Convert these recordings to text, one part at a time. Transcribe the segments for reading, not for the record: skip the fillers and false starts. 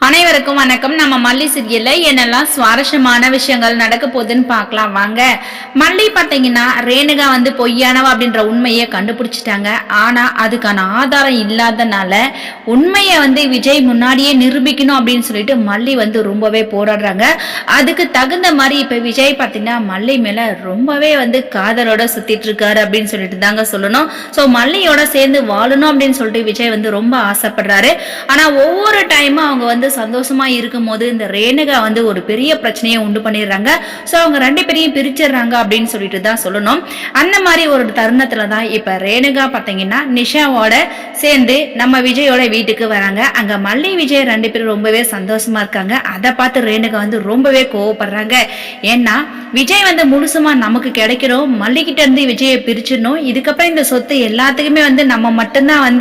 அனைவருக்கும் வணக்கம். நம்ம மல்லி சீரியல்ல என்னெல்லாம் சுவாரஸ்யமான விஷயங்கள் நடக்க போகுதுன்னு பார்க்கலாம் வாங்க. மல்லி பார்த்தீங்கன்னா ரேணுகா பொய்யானவ அப்படின்ற உண்மையை கண்டுபிடிச்சிட்டாங்க. ஆனா அதுக்கான ஆதாரம் இல்லாதனால உண்மையை விஜய் முன்னாடியே நிரூபிக்கணும் அப்படின்னு சொல்லிட்டு மல்லி ரொம்பவே போராடுறாங்க. அதுக்கு தகுந்த மாதிரி இப்ப விஜய் பார்த்தீங்கன்னா மல்லி மேல ரொம்பவே காதலோட சுத்திட்டு இருக்காரு அப்படின்னு சொல்லிட்டு தாங்க சொல்லணும். ஸோ மல்லியோட சேர்ந்து வாழணும் அப்படின்னு சொல்லிட்டு விஜய் ரொம்ப ஆசைப்படுறாரு. ஆனா ஒவ்வொரு டைமும் அவங்க சந்தோஷமா இருக்கும் போது இந்த ரேணுகா ஒரு பெரிய பிரச்சனையை உண்டு பண்ணிடுறாங்க. ஸோ அவங்க ரெண்டு பேரையும் பிரிச்சிடுறாங்க அப்படின்னு சொல்லிட்டு தான் சொல்லணும். அந்த மாதிரி ஒரு தருணத்துல தான் இப்ப ரேணுகா பார்த்தீங்கன்னா நிஷாவோட சேர்ந்து நம்ம விஜயோட வீட்டுக்கு வராங்க. அங்க மல்லி விஜய் ரெண்டு பேரும் ரொம்பவே சந்தோஷமா இருக்காங்க. அதை பார்த்து ரேணுகா ரொம்பவே கோவப்படுறாங்க. ஏன்னா விஜய் முழுசுமா நமக்கு கிடைக்கணும், மல்லிகிட்ட இருந்து விஜயை பிரிச்சிடணும், இதுக்கப்புறம் இந்த சொத்து எல்லாத்துக்குமே நம்ம மட்டும்தான்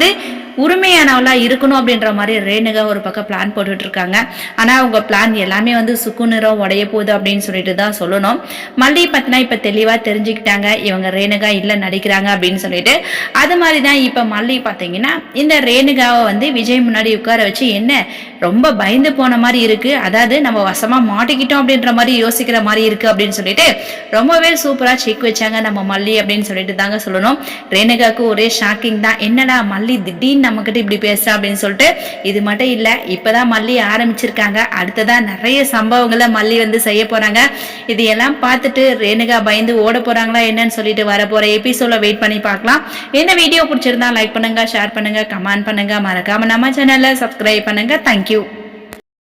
உரிமையானவளா இருக்கணும் அப்படின்ற மாதிரி ரேணுகா ஒரு பக்கம் பிளான் போட்டுட்டு இருக்காங்க. ஆனா அவங்க பிளான் எல்லாமே சுக்கு நிறம் உடைய போகுது அப்படின்னு சொல்லிட்டு தான் சொல்லணும். மல்லி பத்தினா இப்ப தெளிவா தெரிஞ்சுக்கிட்டாங்க இவங்க ரேணுகா இல்ல நடிக்கிறாங்க அப்படின்னு சொல்லிட்டு. அது மாதிரிதான் இப்ப மல்லி பாத்தீங்கன்னா இந்த ரேணுகாவை விஜய் முன்னாடி உட்கார வச்சு என்ன ரொம்ப பயந்து போன மாதிரி இருக்கு, அதாவது நம்ம வசமா மாட்டிக்கிட்டோம் அப்படின்ற மாதிரி யோசிக்கிற மாதிரி இருக்கு அப்படின்னு சொல்லிட்டு ரொம்பவே சூப்பரா செக் வச்சாங்க நம்ம மல்லி அப்படின்னு சொல்லிட்டு தாங்க சொல்லணும். ரேணுகாவுக்கு ஒரே ஷாக்கிங் தான், என்னடா மல்லி திடீர்னு நம்ம கிட்ட இப்படி பேசுற அப்படின்னு சொல்லிட்டு. இது மட்டும் இல்ல, இப்பதான் மல்லி ஆரம்பிச்சிருக்காங்க, அடுத்ததான் நிறைய சம்பவங்களை மல்லி செய்ய போறாங்க. இது எல்லாம் பார்த்துட்டு ரேணுகா பயந்து ஓட போறாங்களா என்னன்னு சொல்லிட்டு வர போற எபிசோட வெயிட் பண்ணி பார்க்கலாம். இந்த வீடியோ பிடிச்சிருந்தா லைக் பண்ணுங்க, ஷேர் பண்ணுங்க, கமெண்ட் பண்ணுங்க, மறக்காம நம்ம சேனலை சப்ஸ்கிரைப் பண்ணுங்க. தேங்க்யூ.